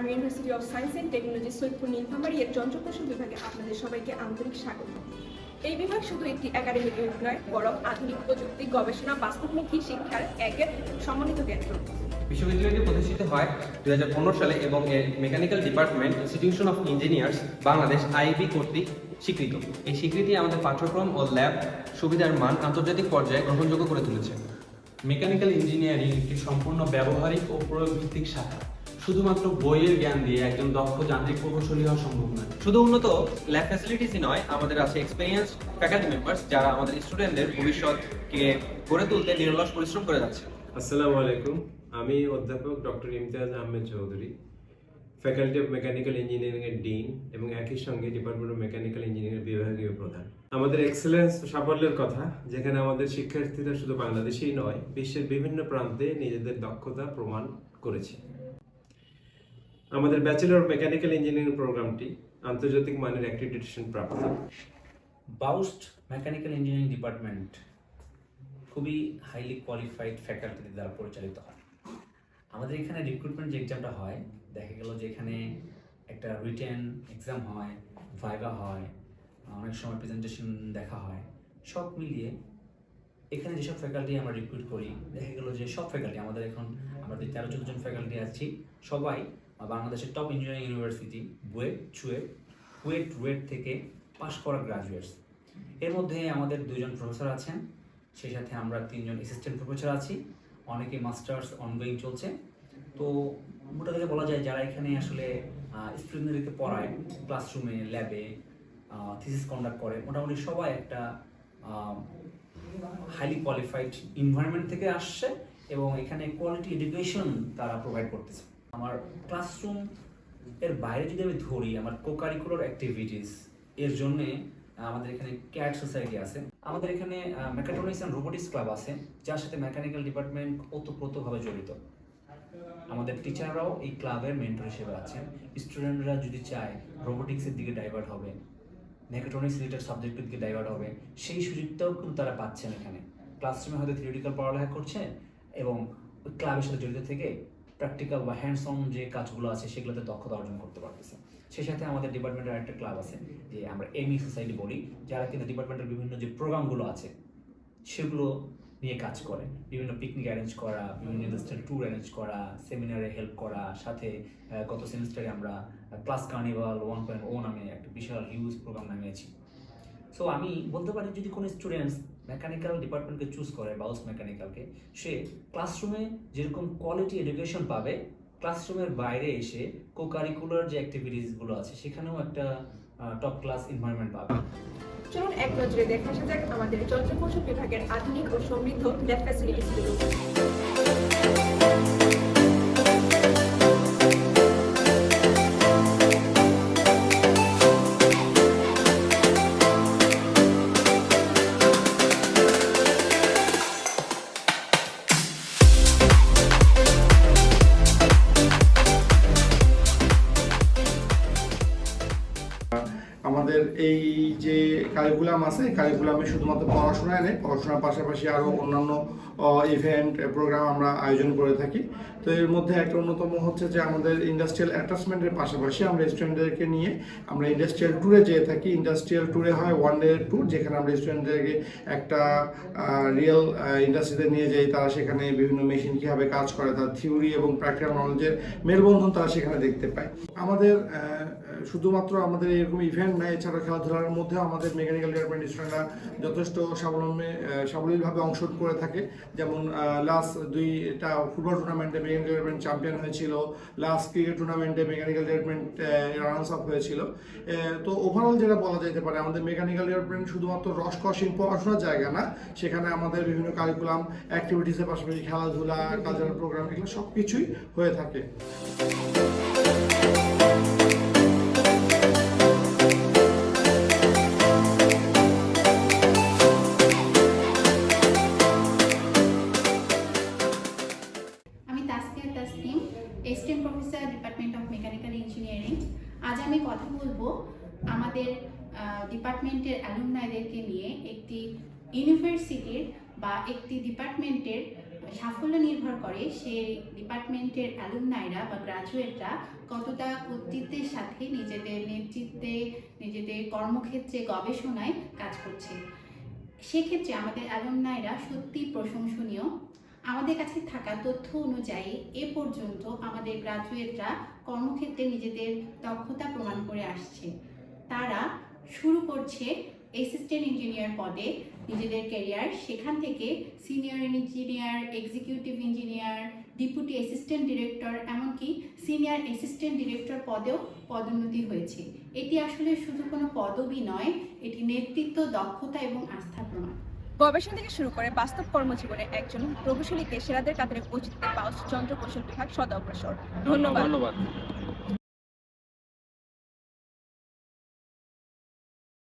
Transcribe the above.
আমি university of science and technology Saidpur Nilphamari এর যন্ত্রকৌশল বিভাগে আপনাদের সবাইকে আন্তরিক স্বাগত। এই বিভাগ শুধু একটি একাডেমিক ইউনিট নয়, বরং আধুনিক প্রযুক্তি, গবেষণা, বাস্তবমুখী শিক্ষার এক সমন্বিত কেন্দ্র। বিশ্ববিদ্যালয়টি প্রতিষ্ঠিত হয় 2015 সালে এবং এর mechanical department institution of engineers Bangladesh IB কর্তৃক স্বীকৃত। এই স্বীকৃতি আমাদের পাঠ্যক্রম ও ল্যাব সুবিধার মান আন্তর্জাতিক পর্যায়ে গ্রহণযোগ্য করে তুলেছে। মেকানিক্যাল ইঞ্জিনিয়ারিং একটি সম্পূর্ণ ব্যবহারিক ও প্রয়োগভিত্তিক শাখা। শুধুমাত্র বইয়ের জ্ঞান দিয়ে একজন দক্ষ যান্ত্রিক প্রকৌশলী হওয়া সম্ভব নয়। শুধু উন্নত ল্যাব ফ্যাসিলিটিসই নয়, আমাদের আছে এক্সপেরিয়েন্স ফ্যাকাল্টি মেম্বার্স যারা আমাদের স্টুডেন্টদের ভবিষ্যৎকে গড়ে তুলতে নিরলস পরিশ্রম করে যাচ্ছে। আসসালামু আলাইকুম, আমি অধ্যাপক doctor Imtiaz Ahmed Chowdhury, faculty of mechanical engineering এর ডিন এবং একই সঙ্গে ডিপার্টমেন্ট অফ মেকানিক্যাল ইঞ্জিনিয়ারিং বিভাগীয় প্রধান। আমাদের এক্সেলেন্স সাফল্যের কথা, যেখানে আমাদের শিক্ষার্থীরা শুধু বাংলাদেশেই নয়, বিশ্বের বিভিন্ন প্রান্তে নিজেদের দক্ষতা প্রমাণ করেছে। আমাদের ব্যাচেলর অফ মেকানিক্যাল ইঞ্জিনিয়ারিং প্রোগ্রামটি আন্তর্জাতিক মানের অ্যাক্রিডিটেশন প্রাপ্ত। বাউস্ট মেকানিক্যাল ইঞ্জিনিয়ারিং ডিপার্টমেন্ট খুবই হাইলি কোয়ালিফাইড ফ্যাকাল্টি দ্বারা পরিচালিত হয়। আমাদের এখানে রিক্রুটমেন্ট যে এক্সামটা হয়, দেখা গেল যে এখানে একটা রিটেন এক্সাম হয়, ভাইভা হয়, অনেক সময় প্রেজেন্টেশন দেখা হয়। সব মিলিয়ে এখানে যেসব ফ্যাকাল্টি আমরা রিক্রুট করি, দেখা গেল যে সব ফ্যাকাল্টি আমাদের এখন আমরা যে 13-14 জন ফ্যাকাল্টি আছি, সবাই বাংলাদেশের top engineering university BUET, CUET, KUET, RUET থেকে পাশ করা গ্রাজুয়েটস। এর মধ্যে আমাদের 2 জন প্রফেসর আছেন, সেই সাথে আমরা 3 জন অ্যাসিস্ট্যান্ট প্রফেসর আছি, অনেকে মাস্টার্স অনগোয়িং চলছে। তো মোটা কথা বলা যায় যারা এখানে আসলে স্টুডেন্টদেরকে পড়ায়, ক্লাসরুমে, ল্যাবে থিসিস কন্ডাক্ট করে, মোটামুটি সবাই একটা হাইলি কোয়ালিফাইড এনভায়রনমেন্ট থেকে আসছে এবং এখানে কোয়ালিটি এডুকেশন তারা প্রোভাইড করতেছে। আমার ক্লাসরুম এর বাইরে যদি আমি ধরি, আমার কোকারিকুলার অ্যাক্টিভিটিস এর জন্যে আমাদের এখানে ক্যাট সোসাইটি আছে, আমাদের এখানে মেকাট্রনিক্স অ্যান্ড রোবোটিক্স ক্লাব আছে, যার সাথে মেকানিক্যাল ডিপার্টমেন্ট ওতপ্রোতভাবে জড়িত। আমাদের টিচাররাও এই ক্লাবের মেন্টর হিসেবে আছেন। স্টুডেন্টরা যদি চায় রোবোটিক্সের দিকে ডাইভার্ট হবে, মেকাট্রনিক্স রিলেটেড সাবজেক্টের দিকে ডাইভার্ট হবে, সেই সুযোগটাও কিন্তু তারা পাচ্ছেন এখানে। ক্লাসরুমে হয়তো থিওরিটিক্যাল পড়ালেখা করছেন এবং ক্লাবের সাথে জড়িত থেকে প্র্যাকটিক্যাল বা হ্যান্ডস অন যে কাজগুলো আছে সেগুলোতে দক্ষতা অর্জন করতে পারতেছে। সেই সাথে আমাদের ডিপার্টমেন্টের একটা ক্লাব আছে, যে আমরা এমই সোসাইটি বলি, যারা কিন্তু ডিপার্টমেন্টের বিভিন্ন যে প্রোগ্রামগুলো আছে সেগুলো নিয়ে কাজ করে। বিভিন্ন পিকনিক অ্যারেঞ্জ করা, বিভিন্ন ইন্ডাস্ট্রিয়াল ট্যুর অ্যারেঞ্জ করা, সেমিনারে হেল্প করা, সাথে গত সেমিস্টারে আমরা ক্লাস কার্নিভাল 1.0 নামে একটা বিশাল হিউজ প্রোগ্রাম নামিয়েছি। সো আমি বলতে পারি, যদি কোনো স্টুডেন্টস মেকানিক্যাল ডিপার্টমেন্টকে চুজ করে, বাউস মেকানিক্যালকে, সে ক্লাসরুমে যেরকম কোয়ালিটি এডুকেশন পাবে, ক্লাসরুমের বাইরে এসে কোকারিকুলার যে অ্যাক্টিভিটিসগুলো আছে সেখানেও একটা টপ ক্লাস এনভায়রনমেন্ট পাবে। চলুন এক নজরে দেখে আসা যাক আমাদের যন্ত্রকৌশল বিভাগের আধুনিক ও সমৃদ্ধ ল্যাব ফ্যাসিলিটিসগুলো। আমাদের এই যে কারিকুলাম আছে, কারিকুলামে শুধুমাত্র পড়াশোনায় নেই, পড়াশোনার পাশাপাশি আরও অন্যান্য ইভেন্ট প্রোগ্রাম আমরা আয়োজন করে থাকি। তো এর মধ্যে একটা অন্যতম হচ্ছে যে আমাদের ইন্ডাস্ট্রিয়াল অ্যাটাচমেন্টের পাশাপাশি আমরা স্টুডেন্টদেরকে নিয়ে আমরা ইন্ডাস্ট্রিয়াল ট্যুরে যেয়ে থাকি। ইন্ডাস্ট্রিয়াল ট্যুরে হয় 1 ডে ট্যুর, যেখানে আমরা স্টুডেন্টদেরকে একটা রিয়েল ইন্ডাস্ট্রিতে নিয়ে যাই। তারা সেখানে বিভিন্ন মেশিন কীভাবে কাজ করে, তার থিওরি এবং প্র্যাকটিক্যাল নলেজের মেলবন্ধন তারা সেখানে দেখতে পায়। আমাদের শুধুমাত্র আমাদের এরকম ইভেন্ট না, এছাড়া খেলাধুলার মধ্যেও আমাদের মেকানিক্যাল ডিপার্টমেন্ট স্টুডেন্টরা যথেষ্ট সাবলীলভাবে অংশগ্রহণ করে থাকে। যেমন লাস্ট 2টা ফুটবল টুর্নামেন্টে মেকানিক্যাল ডিপার্টমেন্ট চ্যাম্পিয়ন হয়েছিল, লাস্ট ক্রিকেট টুর্নামেন্টে মেকানিক্যাল ডিপার্টমেন্ট রানার্স আপ হয়েছিল। তো ওভারঅল যেটা বলা যেতে পারে, আমাদের মেকানিক্যাল ডিপার্টমেন্ট শুধুমাত্র রসকসীন পড়াশোনার জায়গা না, সেখানে আমাদের বিভিন্ন কারিকুলাম অ্যাক্টিভিটিসের পাশাপাশি খেলাধুলা, কালচারাল প্রোগ্রাম, এগুলো সব কিছুই হয়ে থাকে। Assistant professor department of mechanical engineering. আজ আমি কথা বলবো আমাদের ডিপার্টমেন্টের অ্যালুমনাইদেরকে নিয়ে একটি ইউনিভার্সিটির বা একটি ডিপার্টমেন্টের সাফল্য নির্ভর করে সেই ডিপার্টমেন্টের অ্যালুমনাইরা বা গ্রাজুয়েটরা কতটা কর্তৃত্বের সাথে নিজেদের নেতৃত্বে, নিজেদের কর্মক্ষেত্রে, গবেষণায় কাজ করছে। সেক্ষেত্রে আমাদের অ্যালুমনাইরা সত্যি প্রশংসনীয়। আমাদের কাছে থাকা তথ্য অনুযায়ী এ পর্যন্ত আমাদের গ্রাজুয়েটরা কর্মক্ষেত্রে নিজেদের দক্ষতা প্রমাণ করে আসছে। তারা শুরু করছে অ্যাসিস্ট্যান্ট ইঞ্জিনিয়ার পদে নিজেদের ক্যারিয়ার, সেখান থেকে senior engineer, executive engineer, deputy assistant director, এমনকি সিনিয়র অ্যাসিস্ট্যান্ট ডিরেক্টর পদেও পদোন্নতি হয়েছে। এটি আসলে শুধু কোনো পদবি নয়, এটি নেতৃত্ব, দক্ষতা এবং আস্থার প্রমাণ। গবেষণা থেকে শুরু করে বাস্তব কর্মজীবনে একজন প্রকৌশলীকে সেরাদের কাতারে পৌঁছে দিতে পাওয়া যন্ত্র কৌশল বিভাগ সদা অগ্রসর। ধন্যবাদ।